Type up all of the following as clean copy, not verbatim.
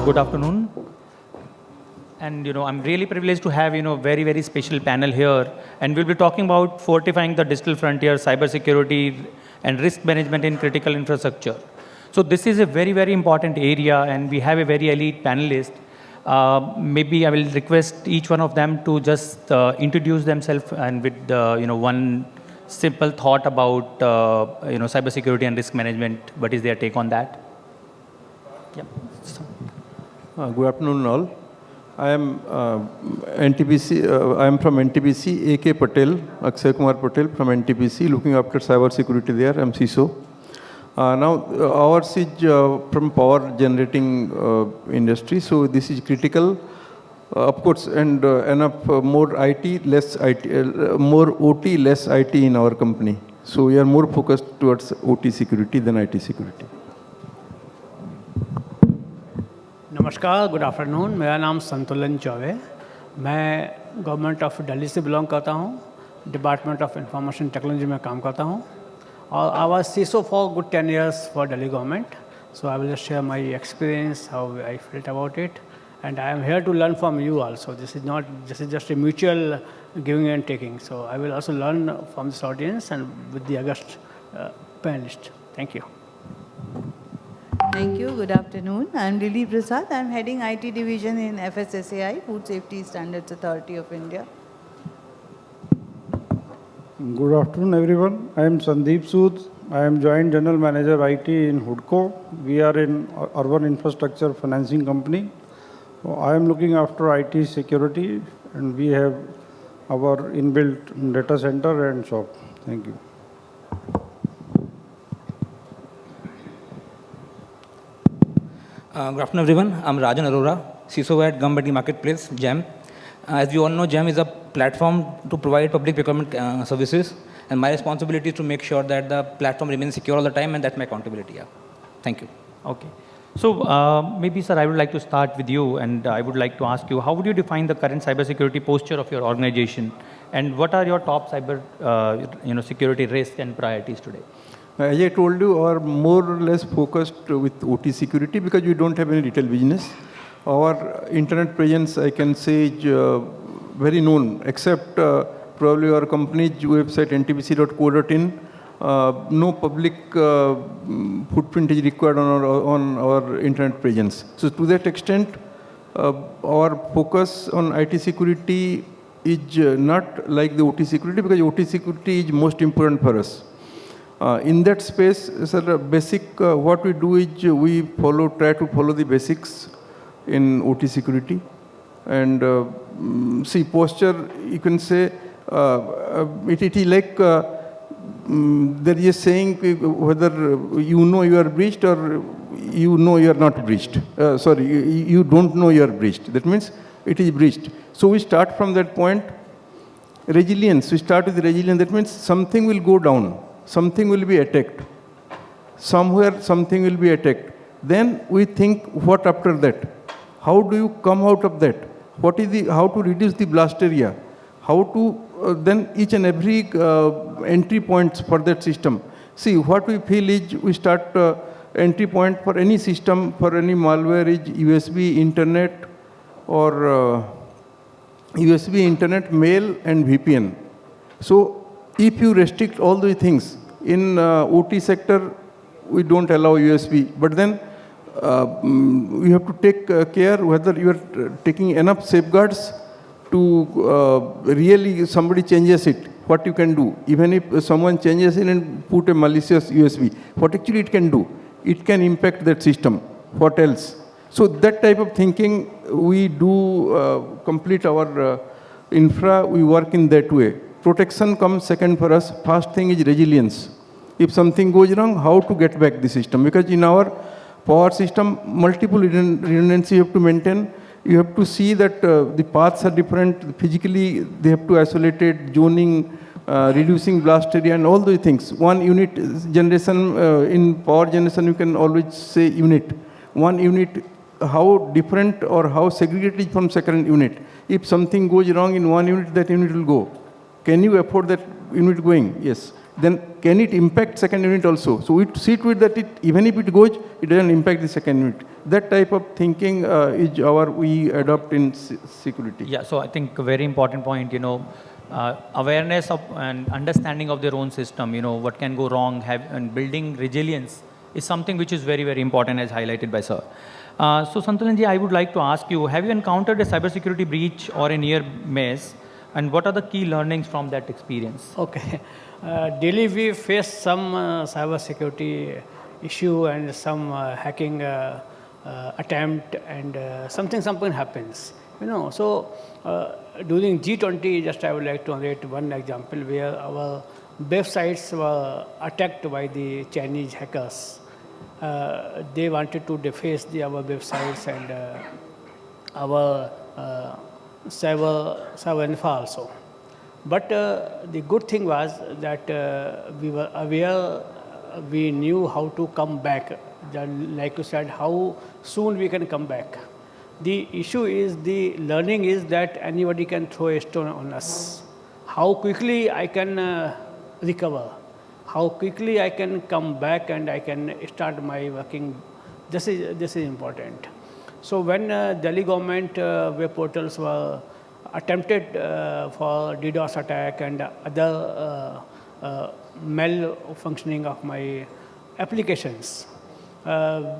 Good afternoon. And I'm really privileged to have very, very special panel here, and we'll be talking about fortifying the digital frontier, cybersecurity, and risk management in critical infrastructure. So this is a very, very important area, and we have a very elite panelist. Maybe I will request each one of them to just introduce themselves and with one simple thought about cybersecurity and risk management. What is their take on that? Yeah. Good afternoon, all. I am NTPC. I am from NTPC. AK Patel, Kumar Patel from NTPC, looking after cybersecurity there. I am CISO. Now, ours is from power generating industry, so this is critical, of course, and enough more IT, less IT, more OT, less IT in our company. So we are more focused towards OT security than IT security. नमस्कार, good afternoon. मेरा नाम संतुलन चौबे, मैं government of Delhi से belong करता हूँ, department of information technology में काम करता हूँ, और I was CISO for good 10 years for Delhi government. So I will share my experience, how I felt about it, and I am here to learn from you also. This is just a mutual giving and taking. So I will also learn from this audience and with the august panelist. Thank you. Thank you. Good afternoon. I'm Lily Prasad. I'm heading IT division in FSSAI, Food Safety Standards Authority of India. Good afternoon, everyone. I am Sandeep Sood. I am Joint General Manager IT in HUDCO. We are an urban infrastructure financing company. I am looking after IT security, and we have our inbuilt data center and shop. Thank you. Good afternoon, everyone. I'm Rajan, Arora, CISO at eMarketplace, GEM. As you all know, GEM is a platform to provide public procurement services, and my responsibility is to make sure that the platform remains secure all the time, and that's my accountability. Yeah. Thank you. Okay. So maybe, sir, I would like to start with you, and I would like to ask you, how would you define the current cybersecurity posture of your organization, and what are your top cyber security risks and priorities today? As I told you, are more or less focused with OT security because we don't have any retail business. Our internet presence, I can say, is very known, except probably our company's website, ntpc.co.in. No public footprint is required on our internet presence. So to that extent, our focus on IT security is not like the OT security, because OT security is most important for us. In that space, sir, basic what we do is we try to follow the basics in OT security, and see posture. You can say it is like there is a saying whether you are breached or you are not breached. Sorry, you don't know you are breached. That means it is breached. So we start from that point. Resilience. We start with resilience. That means something will go down. Something will be attacked. Somewhere something will be attacked. Then we think, what after that? How do you come out of that? What is how to reduce the blast area? How to then each and every entry points for that system. See, what we feel is we start entry point for any system, for any malware is USB, internet, or USB, internet, mail, and VPN. So if you restrict all these things, in OT sector, we don't allow USB. But then you have to take care whether you are taking enough safeguards to really somebody changes it, what you can do. Even if someone changes it and put a malicious USB, what actually it can do? It can impact that system. What else? So that type of thinking, we do complete our infra, we work in that way. Protection comes second for us. First thing is resilience. If something goes wrong, how to get back the system? Because in our power system, multiple redundancy you have to maintain. You have to see that the paths are different. Physically, they have to isolate it, zoning, reducing blast area, and all those things. One unit generation, in power generation, you can always say unit. One unit, how different or how segregated from second unit. If something goes wrong in one unit, that unit will go. Can you afford that unit going? Yes. then can it impact second unit also? So we see to it that even if it goes, it doesn't impact the second unit. That type of thinking is we adopt in security. Yeah, so I think a very important point, awareness of and understanding of their own system, what can go wrong, and building resilience is something which is very, very important, as highlighted by sir. So Santulanji, I would like to ask you, have you encountered a cybersecurity breach or a near miss, and what are the key learnings from that experience? Okay. Daily we face some cybersecurity issue and some hacking attempt, and something happens. So during G20, just I would like to narrate one example where our websites were attacked by the Chinese hackers. They wanted to deface our websites and our server info also. But the good thing was that we were aware, we knew how to come back. Like you said, how soon we can come back. The issue is, the learning is that anybody can throw a stone on us. How quickly I can recover, how quickly I can come back and I can start my working. This is important. So when Delhi government web portals were attempted for DDoS attack and other malfunctioning of my applications,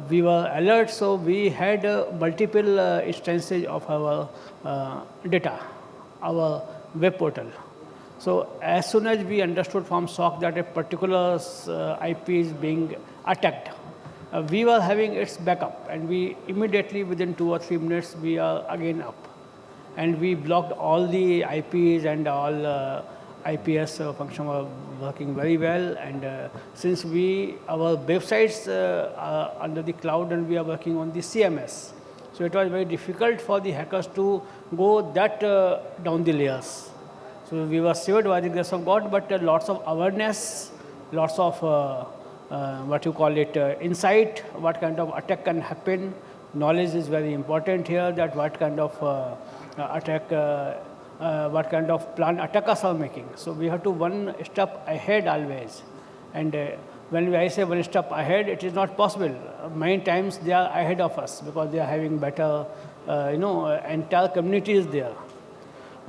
we were alert, so we had multiple instances of our data, our web portal. So as soon as we understood from SOC that a particular IP is being attacked, we were having its backup, and we immediately within 2 or 3 minutes we are again up, and we blocked all the IPs, and all IPS function were working very well. And since our websites are under the cloud and we are working on the CMS, so it was very difficult for the hackers to go that down the layers. So we were saved by the grace of God, but lots of awareness, lots of insight, what kind of attack can happen. Knowledge is very important here, that what kind of attack, what kind of plan attackers are making. So we have to one step ahead always. And when I say one step ahead, it is not possible. Many times they are ahead of us because they are having better, entire community is there.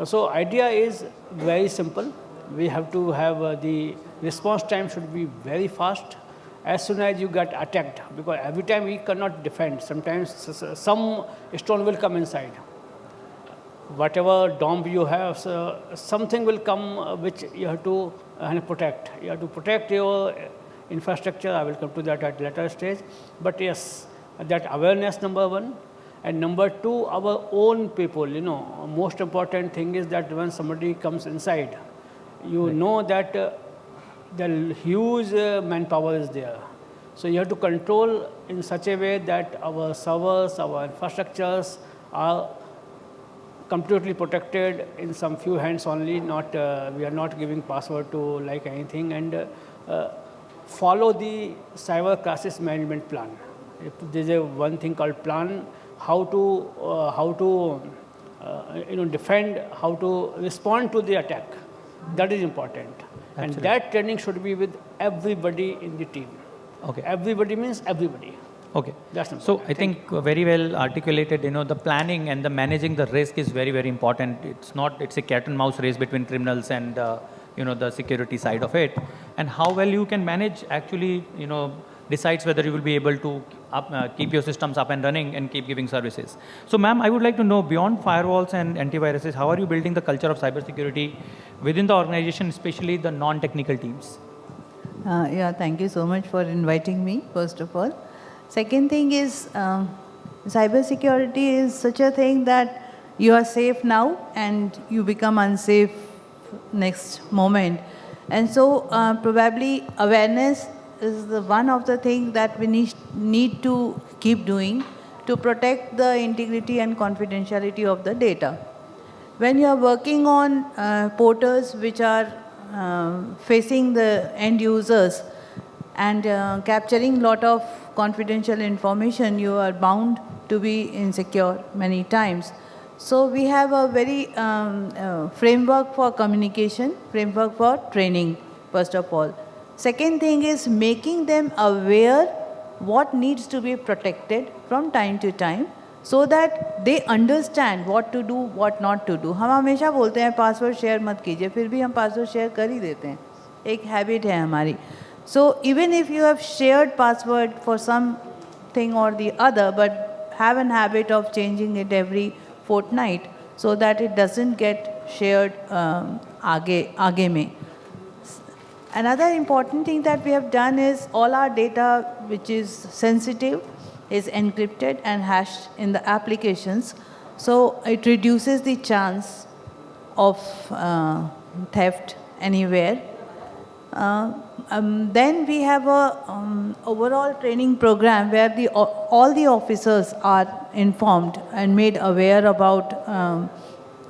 So idea is very simple. We have to have the response time should be very fast. As soon as you get attacked, because every time we cannot defend, sometimes some stone will come inside. Whatever dome you have, something will come which you have to protect. You have to protect your infrastructure. I will come to that at later stage. But yes, that awareness, number one. And number two, our own people, most important thing is that when somebody comes inside, you know that the huge manpower is there. So you have to control in such a way that our servers, our infrastructures are completely protected in some few hands only. Not we are not giving password to like anything, and follow the cyber crisis management plan. If there is a one thing called plan, how to defend, how to respond to the attack. That is important. Absolutely. And that training should be with everybody in the team. Okay. Everybody means everybody. Okay. That's important. So I think very well articulated, the planning and the managing the risk is very, very important. It's a cat and mouse race between criminals and, the security side of it. And how well you can manage actually, decides whether you will be able to keep your systems up and running and keep giving services. So ma'am, I would like to know, beyond firewalls and antiviruses, how are you building the culture of cybersecurity within the organization, especially the non-technical teams? Thank you so much for inviting me, first of all. Second thing is, cybersecurity is such a thing that you are safe now and you become unsafe next moment. And so probably awareness is one of the things that we need to keep doing to protect the integrity and confidentiality of the data. When you are working on portals which are facing the end users and capturing lot of confidential information, you are bound to be insecure many times. So we have a very framework for communication, framework for training. first of all. Second thing is making them aware what needs to be protected from time to time, so that they understand what to do, what not to do. हम हमेशा बोलते हैं password share मत कीजिए, फिर भी हम password share कर ही देते हैं, एक हैबिट है हमारी. So even if you have shared password for something or the other, but have an habit of changing it every fortnight so that it doesn't get shared आगे में. Another important thing that we have done is all our data which is sensitive is encrypted and hashed in the applications. So it reduces the chance of theft anywhere. Then we have a overall training program where all the officers are informed and made aware about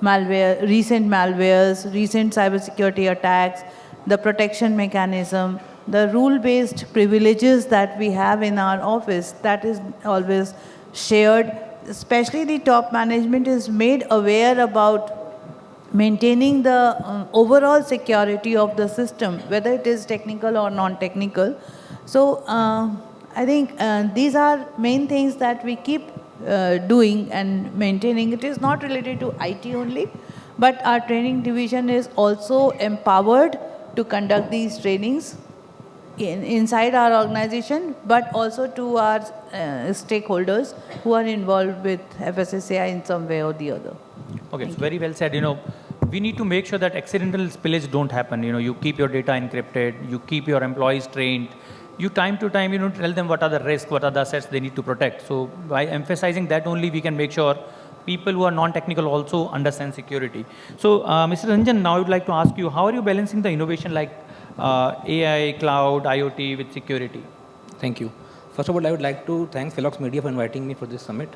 malware, recent malwares, recent cybersecurity attacks, the protection mechanism, the rule-based privileges that we have in our office, that is always shared. Especially the top management is made aware about maintaining the overall security of the system, whether it is technical or non-technical. So I think these are main things that we keep doing and maintaining. It is not related to IT only, but our training division is also empowered to conduct these trainings inside our organization, but also to our stakeholders who are involved with FSSAI in some way or the other. Okay, so very well said. We need to make sure that accidental spillage don't happen. You keep your data encrypted, you keep your employees trained, you time to time, tell them what are the risks, what are the assets they need to protect. So by emphasizing that only, we can make sure people who are non-technical also understand security. So Mr. Rajan, now I would like to ask you, how are you balancing the innovation like AI, cloud, IoT with security? Thank you. First of all, I would like to thank Veloxx Media for inviting me for this summit.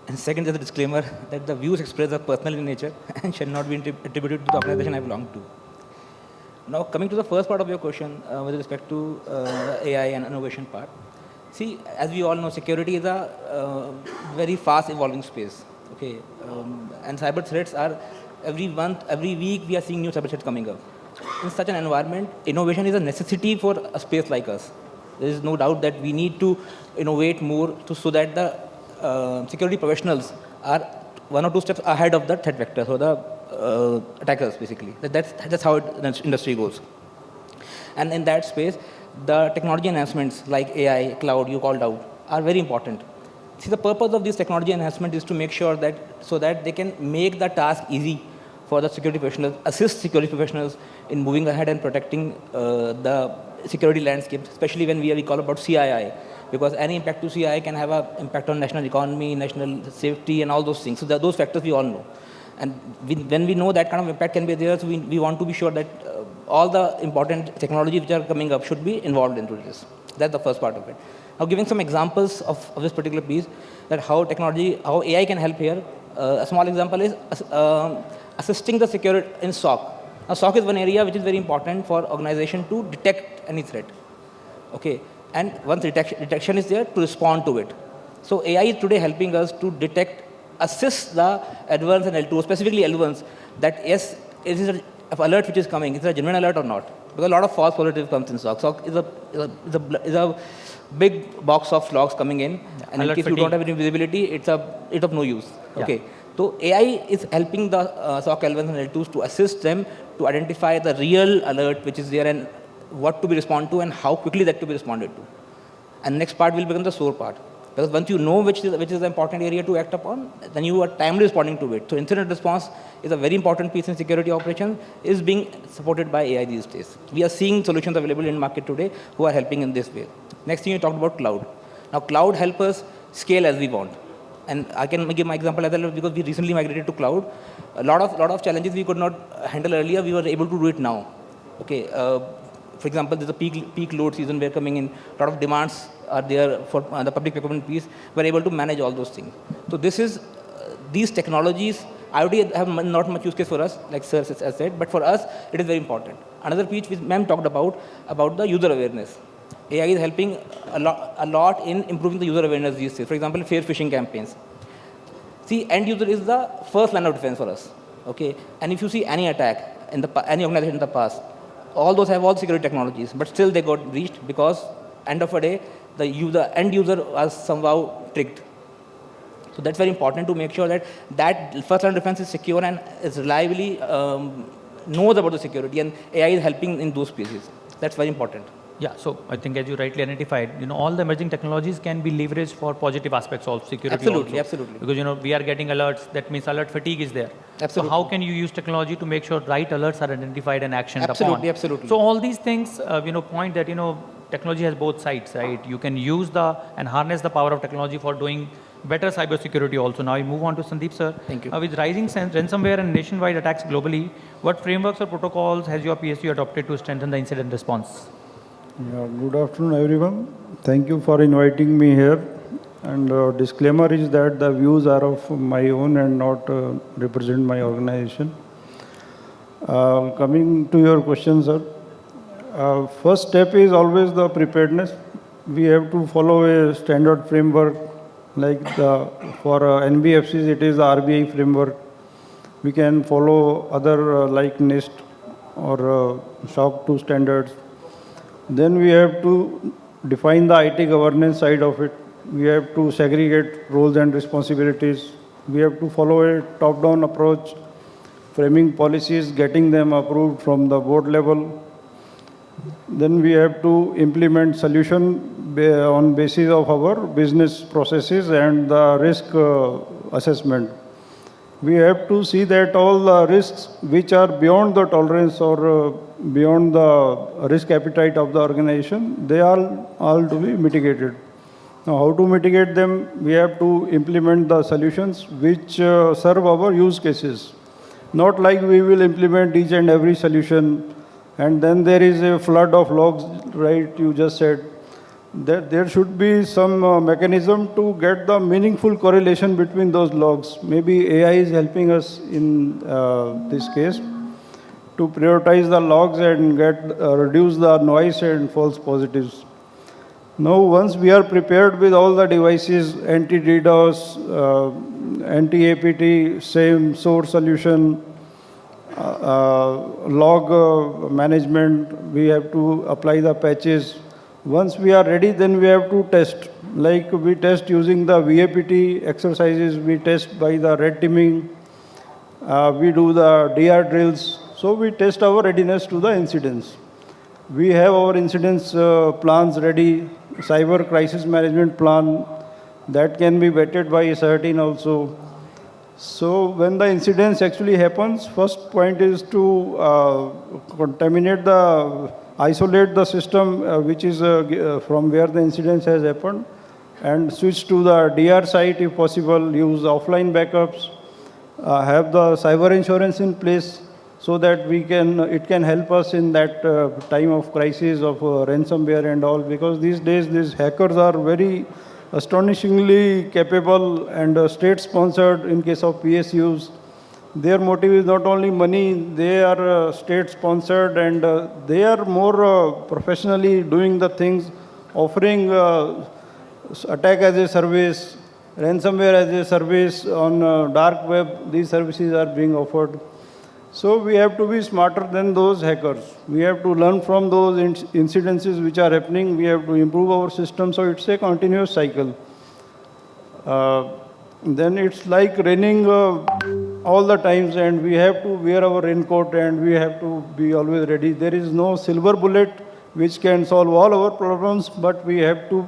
And second, there's a disclaimer that the views expressed are personal in nature and shall not be attributed to the organization I belong to. Now, coming to the first part of your question with respect to AI and innovation part. See, as we all know, security is a very fast evolving space. Okay, and cyber threats are every month, every week, we are seeing new cyber threats coming up. In such an environment, innovation is a necessity for a space like us. There is no doubt that we need to innovate more so that the security professionals are 1 or 2 steps ahead of the threat vectors or the attackers, basically. That's how the industry goes. And in that space, the technology enhancements like AI, cloud, you called out, are very important. See, the purpose of this technology enhancement is to make sure that so that they can make the task easy for the security professionals, assist security professionals in moving ahead and protecting the security landscape, especially when we call about CII, because any impact to CII can have an impact on national economy, national safety, and all those things. So those factors we all know. And when we know that kind of impact can be there, so we want to be sure that all the important technologies which are coming up should be involved into this. That's the first part of it. Now, giving some examples of this particular piece, that how how AI can help here. A small example is assisting the security in SOC. Now, SOC is one area which is very important for organization to detect any threat. Okay, and once detection is there, to respond to it. So AI is today helping us to detect, assist the L1s and L2s, specifically L1s, that yes, it is an alert which is coming. Is it a genuine alert or not? Because a lot of false positive comes in SOC. SOC is a big box of logs coming in, and in case you don't have any visibility, it's of no use. Okay. Yeah. So AI is helping the SOC L1s and L2s to assist them to identify the real alert which is there and what to be responded to and how quickly that to be responded to. And next part will become the SOAR part. Because once you know which is the important area to act upon, then you are timely responding to it. So incident response is a very important piece in security operations, is being supported by AI these days. We are seeing solutions available in market today who are helping in this way. Next thing you talked about cloud. Now cloud helps us scale as we want. And I can give my example as well, because we recently migrated to cloud. A lot of challenges we could not handle earlier, we were able to do it now. Okay. For example, there's a peak load season we're coming in. A lot of demands are there for the public procurement piece. We're able to manage all those things. So these technologies, IoT have not much use case for us, like Sir has said, but for us, it is very important. Another piece which ma'am talked about the user awareness. AI is helping a lot in improving the user awareness these days. For example, fair phishing campaigns. See, end user is the first line of defense for us. Okay, and if you see any attack in any organization in the past, all those have all security technologies, but still they got breached because end of the day, the end user was somehow tricked. So that's very important to make sure that first line of defense is secure and is reliably knows about the security, and AI is helping in those places. That's very important. Yeah, so I think as you rightly identified, all the emerging technologies can be leveraged for positive aspects of security. Absolutely, also. absolutely. Because we are getting alerts, that means alert fatigue is there. Absolutely. So how can you use technology to make sure right alerts are identified and actioned Absolutely, upon? absolutely. So all these things, point that technology has both sides, right? You can use and harness the power of technology for doing better cybersecurity also. Now we move on to Sandeep sir. Thank you. With rising ransomware and nationwide attacks globally, what frameworks or protocols has your PSU adopted to strengthen the incident response? Yeah, good afternoon, everyone. Thank you for inviting me here. And disclaimer is that the views are of my own and not represent my organization. Coming to your question, sir. First step is always the preparedness. We have to follow a standard framework like for NBFCs, it is the RBI framework. We can follow other like NIST or SOC 2 standards. Then we have to define the IT governance side of it. We have to segregate roles and responsibilities. We have to follow a top-down approach, framing policies, getting them approved from the board level. Then we have to implement solution on basis of our business processes and the risk assessment. We have to see that all the risks which are beyond the tolerance or beyond the risk appetite of the organization, they are all to be mitigated. Now, how to mitigate them? We have to implement the solutions which serve our use cases. Not like we will implement each and every solution and then there is a flood of logs, right? You just said that there should be some mechanism to get the meaningful correlation between those logs. Maybe AI is helping us in this case to prioritize the logs and reduce the noise and false positives. Now, once we are prepared with all the devices, anti-DDoS, anti-APT, same source solution, log management, we have to apply the patches. Once we are ready, then we have to test. Like we test using the VAPT exercises, we test by the red teaming, we do the DR drills. So we test our readiness to the incidents. We have our incidents plans ready, cyber crisis management plan that can be vetted by CERT also. So when the incidents actually happens, first point is to isolate the system which is from where the incidents has happened and switch to the DR site if possible, use offline backups, have the cyber insurance in place so that it can help us in that time of crisis of ransomware and all, because these days these hackers are very astonishingly capable and state-sponsored in case of PSUs. Their motive is not only money, they are state-sponsored and they are more professionally doing the things, offering attack as a service, ransomware as a service on dark web. These services are being offered. So we have to be smarter than those hackers. We have to learn from those incidences which are happening. We have to improve our system. So it's a continuous cycle. Then it's like raining all the times and we have to wear our raincoat and we have to be always ready. There is no silver bullet which can solve all our problems, but we have to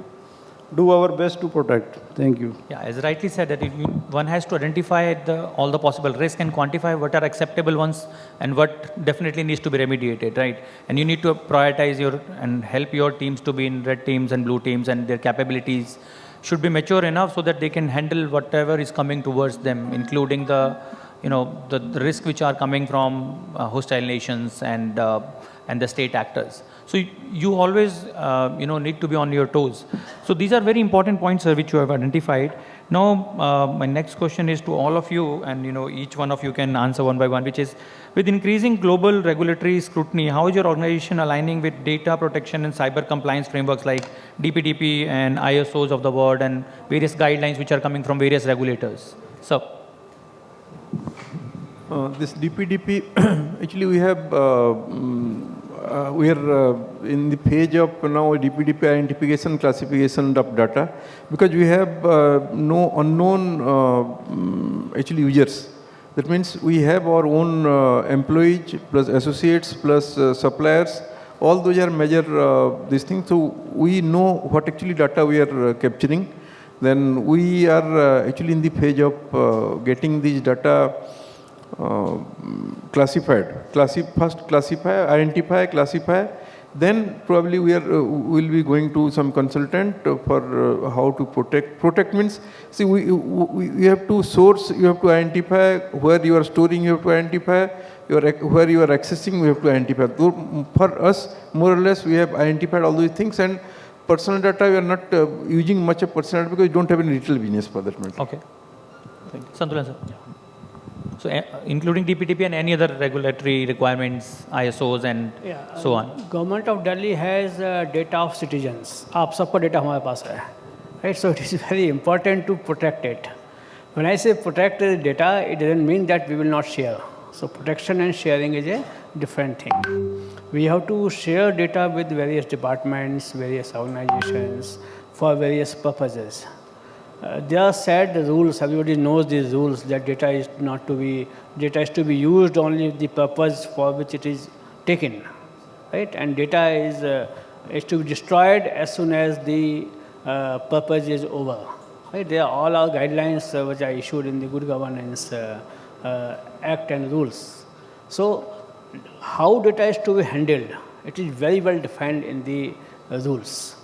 do our best to protect. Thank you. Yeah, as rightly said, that one has to identify all the possible risks and quantify what are acceptable ones and what definitely needs to be remediated, right? And you need to prioritize and help your teams to be in red teams and blue teams, and their capabilities should be mature enough so that they can handle whatever is coming towards them, including the risk which are coming from hostile nations and the state actors. So you always, need to be on your toes. So these are very important points, sir, which you have identified. Now, my next question is to all of you, and each one of you can answer one by one, which is, with increasing global regulatory scrutiny, how is your organization aligning with data protection and cyber compliance frameworks like DPDP and ISOs of the world and various guidelines which are coming from various regulators? So. This DPDP, actually we have we are in the page of now DPDP identification, classification of data, because we have no unknown actually users. That means we have our own employees plus associates plus suppliers. All those are major these things. So we know what actually data we are capturing. Then we are actually in the phase of getting these data classified. First classify, identify, classify. Then probably we will be going to some consultant for how to protect. Protect means, see, we have to source, you have to identify where you are storing, you have to identify where you are accessing, we have to identify. So for us, more or less, we have identified all these things, and personal data, we are not using much of personal data because we don't have any retail business for that matter. Okay. Thank you. Santulan, sir. So, including DPTP and any other regulatory requirements, ISOs and so on. Government of Delhi has data of citizens. आप सबका data हमारे पास है, right? So it is very important to protect it. When I say protect the data, it doesn't mean that we will not share. So protection and sharing is a different thing. We have to share data with various departments, various organizations for various purposes. There are set rules, everybody knows these rules, that data is to be used only the purpose for which it is taken, right? And data is to be destroyed as soon as the purpose is over, right? They are all our guidelines which are issued in the Good Governance Act and rules. So how data is to be handled, it is very well defined in the rules.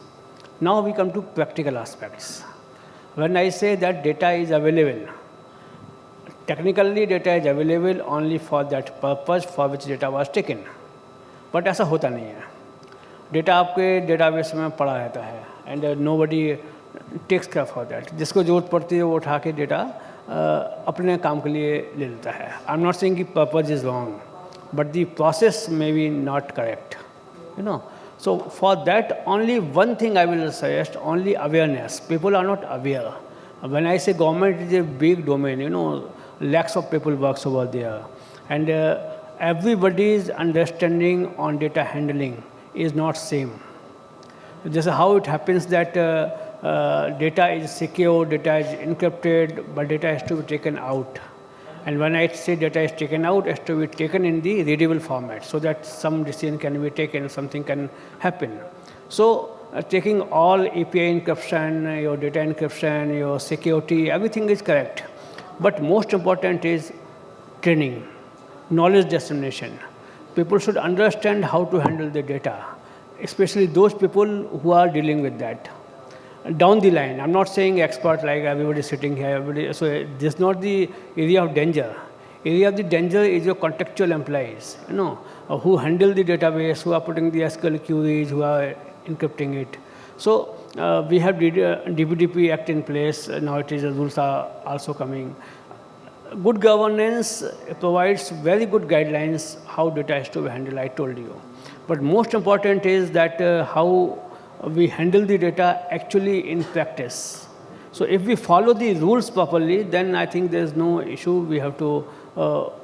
Now we come to practical aspects. When I say that data is available, technically data is available only for that purpose for which data was taken. But ऐसा होता नहीं है. Data आपके database में पड़ा रहता है, and nobody takes care for that. जिसको जरूरत पड़ती है वो उठा के data अपने काम के लिए ले लेता है. I'm not saying कि purpose is wrong, but the process may be not correct, you know. So for that, only one thing I will suggest, only awareness. People are not aware. When I say government is a big domain, you know, lakhs of people works over there. And everybody's understanding on data handling is not same. This is how it happens that data is secure, data is encrypted, but data has to be taken out. And when I say data is taken out, it has to be taken in the readable format so that some decision can be taken, something can happen. So taking all API encryption, your data encryption, your security, everything is correct. But most important is training, knowledge dissemination. People should understand how to handle the data, especially those people who are dealing with that. Down the line, I'm not saying expert like everybody sitting here, so this is not the area of danger. Area of the danger is your contextual employees, you know, who handle the database, who are putting the SQL queries, who are encrypting it. So we have DPDP Act in place, now it is, rules are also coming. Good governance provides very good guidelines how data is to be handled, I told you. But most important is that how we handle the data actually in practice. So if we follow the rules properly, then I think there's no issue, we have to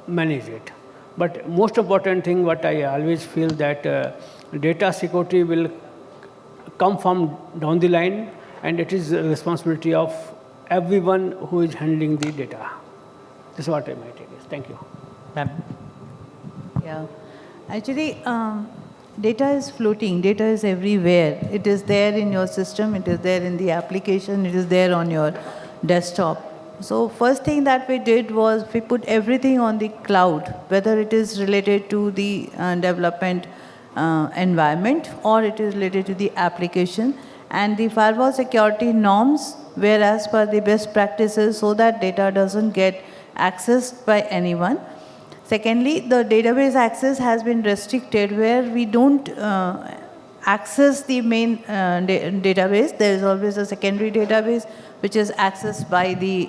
manage it. But most important thing, what I always feel that data security will come from down the line, and it is the responsibility of everyone who is handling the data. This is what I might take. Thank you. Ma'am. Yeah. Actually, data is floating, data is everywhere. It is there in your system, it is there in the application, it is there on your desktop. So first thing that we did was we put everything on the cloud, whether it is related to the development environment or it is related to the application. And the firewall security norms were as per the best practices so that data doesn't get accessed by anyone. Secondly, the database access has been restricted where we don't access the main database. There is always a secondary database which is accessed by the,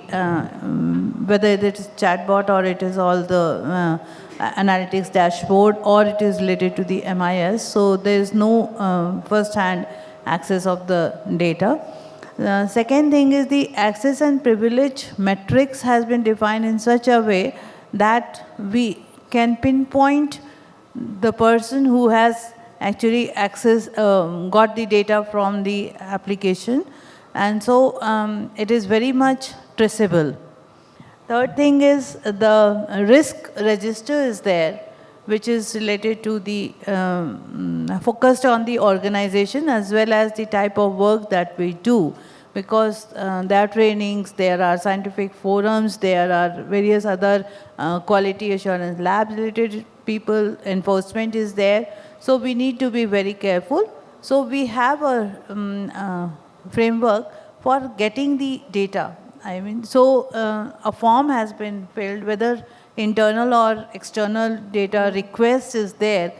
whether it is chatbot or it is all the analytics dashboard or it is related to the MIS. So there is no first-hand access of the data. Second thing is the access and privilege metrics has been defined in such a way that we can pinpoint the person who has actually got the data from the application. And so it is very much traceable. Third thing is the risk register is there, which is related to the, focused on the organization as well as the type of work that we do. Because there are trainings, there are scientific forums, there are various other quality assurance labs related people, enforcement is there. So we need to be very careful. So we have a framework for getting the data. I mean, so a form has been filled, whether internal or external data request is there.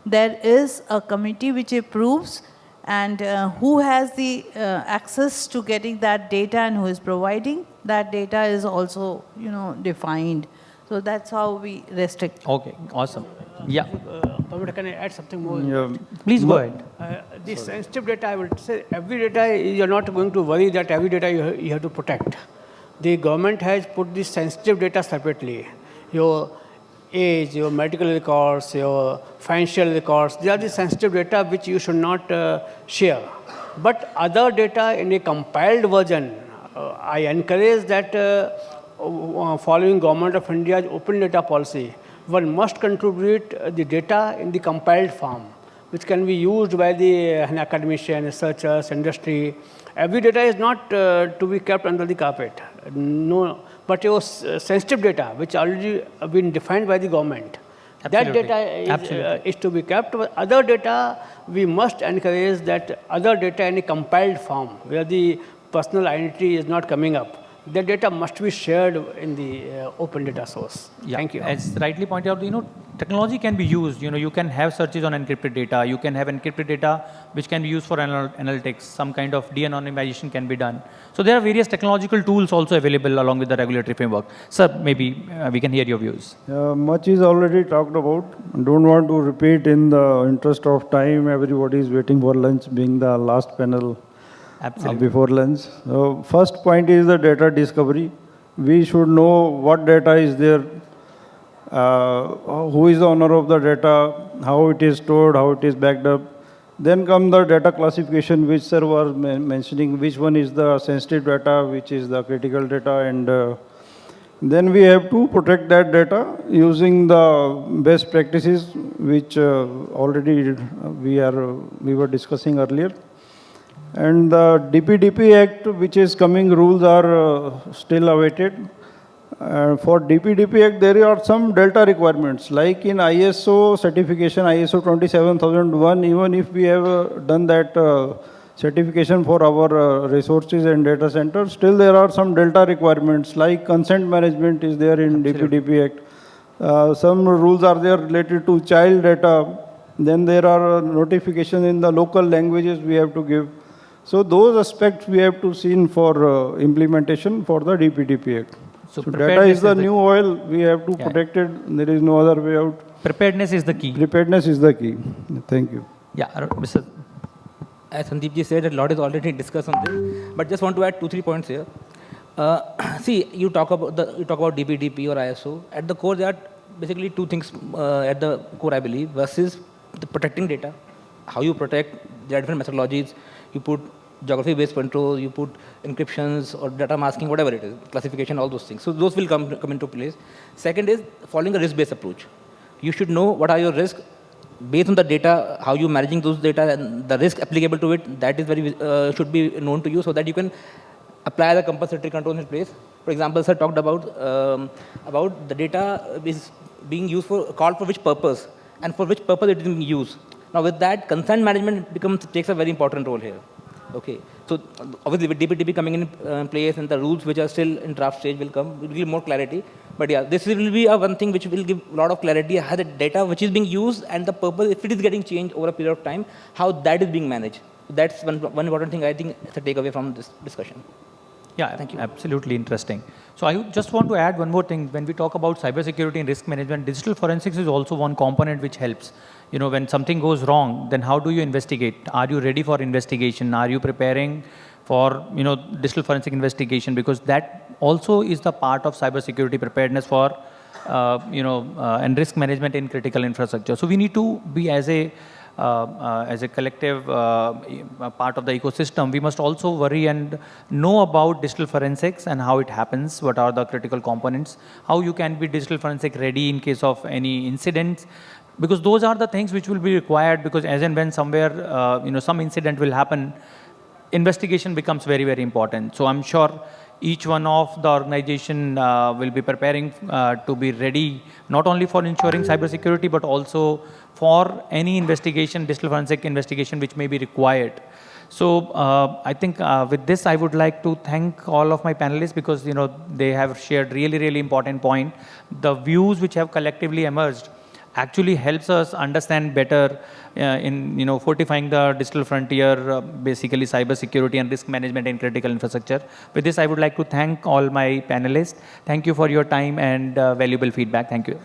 There is a committee which approves, and who has the access to getting that data and who is providing that data is also, defined. So that's how we restrict. Okay, awesome. Yeah, Patel, can I add something more? Yeah. please go ahead. This sensitive data, I would say, every data, you're not going to worry that every data you have to protect. The government has put this sensitive data separately. Your age, your medical records, your financial records, they are the sensitive data which you should not share. But other data in a compiled version, I encourage that following Government of India's open data policy, one must contribute the data in the compiled form, which can be used by the academician, researchers, industry. Every data is not to be kept under the carpet. No, but your sensitive data, which already have been defined by the government, Absolutely. that data is to be kept. But other data, we must encourage that other data in a compiled form, where the personal identity is not coming up. The data must be shared in the open data source. Yeah. Thank you. As rightly pointed out, technology can be used. You can have searches on encrypted data. You can have encrypted data which can be used for analytics. Some kind of de-anonymization can be done. So there are various technological tools also available along with the regulatory framework. Sir, maybe we can hear your views. Much is already talked about. Don't want to repeat in the interest of time. Everybody is waiting for lunch, being the last panel. Absolutely. Before lunch. First point is the data discovery. We should know what data is there, who is the owner of the data, how it is stored, how it is backed up. Then come the data classification, which sir was mentioning, which one is the sensitive data, which is the critical data, and then we have to protect that data using the best practices, which already we were discussing earlier. And the DPDP Act, which is coming, rules are still awaited. For DPDP Act, there are some delta requirements, like in ISO certification, ISO 27001, even if we have done that certification for our resources and data centers, still there are some delta requirements, like consent management is there in DPDP Act. Some rules are there related to child data. Then there are notifications in the local languages we have to give. So those aspects we have to see for implementation for the DPDP Act. So data is the new oil. We have to protect it. There is no other way out. Preparedness is the key. Preparedness is the key. Thank you. Yeah, Mr. As Sandeep ji said, a lot is already discussed on this, but just want to add 2-3 points here. See, you talk about DPDP or ISO. At the core, there are basically two things at the core, I believe. Versus the protecting data, how you protect. There are different methodologies. You put geography-based control, you put encryptions or data masking, whatever it is, classification, all those things. So those will come into place. Second is following a risk-based approach. You should know what are your risks based on the data, how you're managing those data, and the risk applicable to it. That is should be known to you, so that you can apply the compensatory controls in place. For example, sir talked about the data is being used called for which purpose, and for which purpose it is being used. Now with that, consent management takes a very important role here. Okay, so obviously with DPDP coming in place and the rules which are still in draft stage will give more clarity. But yeah, this will be one thing which will give a lot of clarity, how the data which is being used and the purpose, if it is getting changed over a period of time, how that is being managed. That's one important thing I think is a takeaway from this discussion. Yeah, thank you. Absolutely interesting. So I just want to add one more thing. When we talk about cybersecurity and risk management, digital forensics is also one component which helps. When something goes wrong, then how do you investigate? Are you ready for investigation? Are you preparing for, digital forensic investigation? Because that also is the part of cybersecurity preparedness for, and risk management in critical infrastructure. So we need to be as a as a collective part of the ecosystem, we must also worry and know about digital forensics and how it happens, what are the critical components, how you can be digital forensic ready in case of any incidents, because those are the things which will be required, because as and when somewhere, some incident will happen, investigation becomes very, very important. So I'm sure each one of the organization will be preparing to be ready, not only for ensuring cybersecurity, but also for any investigation, digital forensic investigation, which may be required. So I think with this, I would like to thank all of my panelists, because they have shared really, really important point. The views which have collectively emerged actually helps us understand better in fortifying the digital frontier, basically cybersecurity and risk management in critical infrastructure. With this, I would like to thank all my panelists. Thank you for your time and valuable feedback. Thank you.